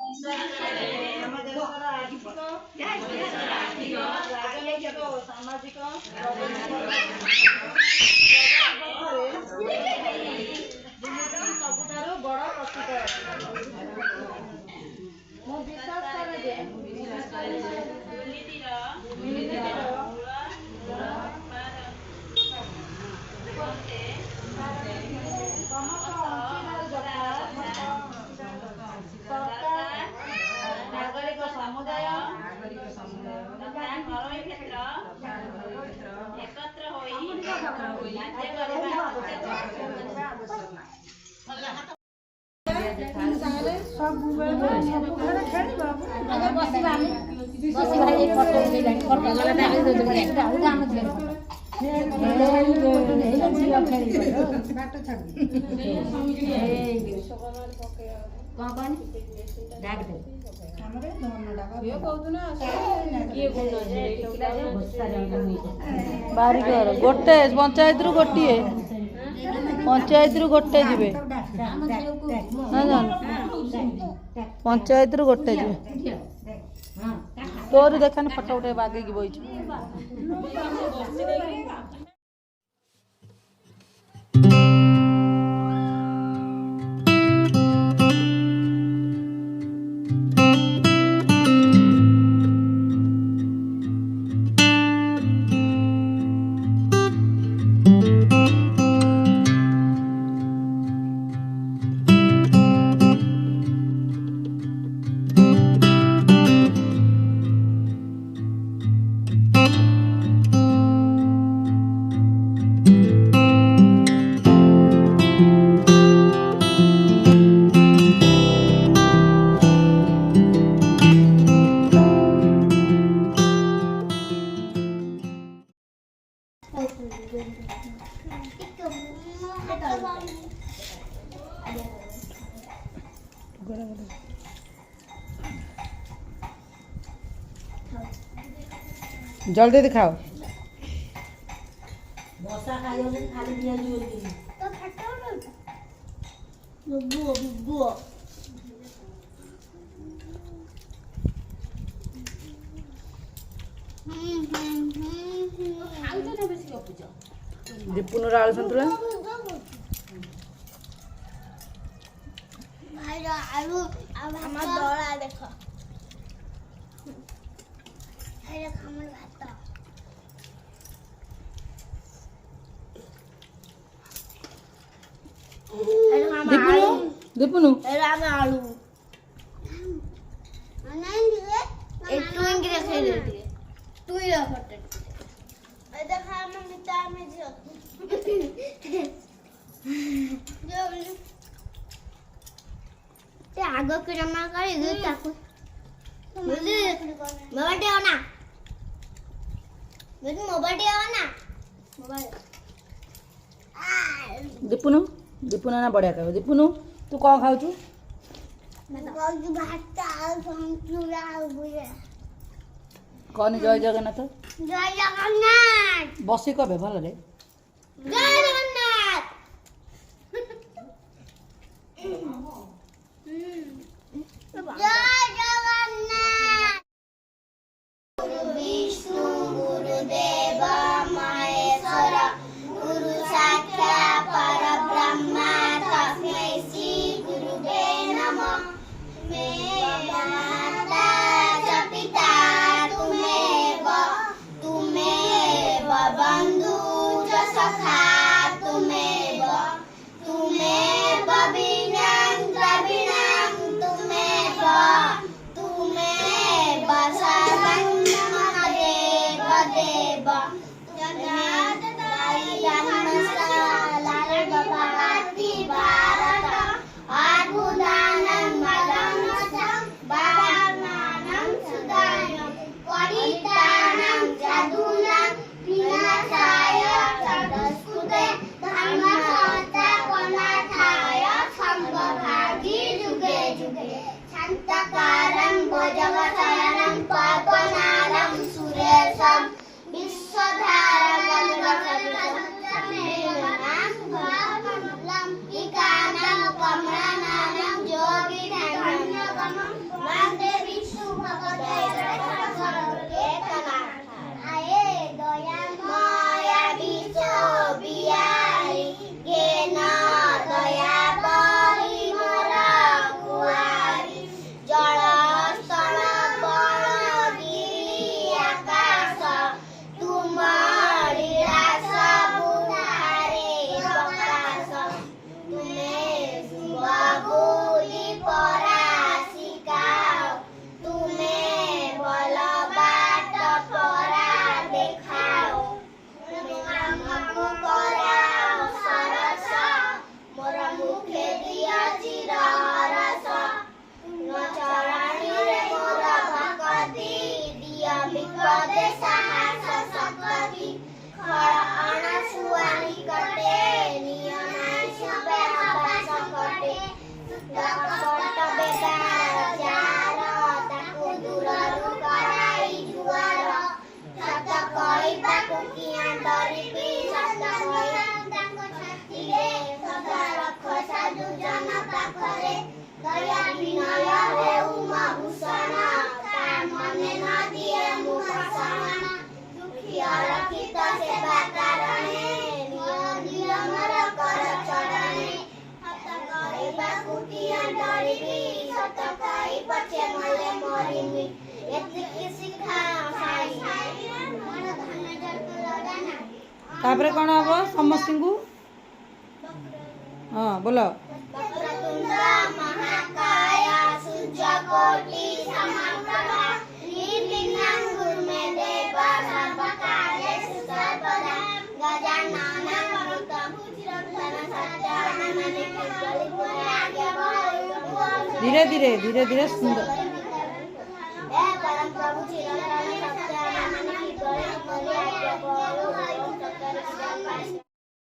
ଆମ ଦେଶର ଆର୍ଥିକ ରାଜନୈତିକ ଓ ସାମାଜିକ ସବୁଠାରୁ ବଡ଼ ପ୍ରତୀକ ଅଟେ। ମୁଁ ବିଶ୍ୱାସ କରେ ଯେ ଦୁର୍ନୀତିର ସରକାର ନାଗରିକ ସମୁଦାୟ ତଥା ଘରୋଇ କ୍ଷେତ୍ର ଏକତ୍ର ହୋଇ କାର୍ଯ୍ୟ କରିବା ବାରିକର ଗୋଟେ ପଞ୍ଚାୟତ ରୁ ଗୋଟିଏ ଯିବେ ପଞ୍ଚାୟତ ରୁ ଗୋଟେ ଯିବେ ତୋର ଦେଖାନି ଫଟୋ ଉଠେ ବାଗେଇକି ବଇଛୁ। जल्दी दिखाओ। दीपुन आलू सन्तुला दीपुनु आलू आग की जमा कर दीपुनु दीपुनु ना बढ़िया कह दीपुनु तू कौन खाऊ कौन जय जगन्नाथ जय जगन्नाथ बसी कबे भल रे जय जगन्नाथ जय जगन्नाथ विष्णु गुरुदेव महेश्वर गुरु साक्षात् परब्रह्म तस्मै श्री गुरुवे नमः। मेरा माता च पिता तुमेव बन्धु च सखा तापरे कौन हम समस्त को हाँ बोलो वक्रतुंड महाकाय सूर्यकोटि समप्रभा निर्विघ्नं कुरु मे देव सर्वकार्येषु सर्वदा गजाननं धीरे धीरे धीरे धीरे सुंदर परम प्रभु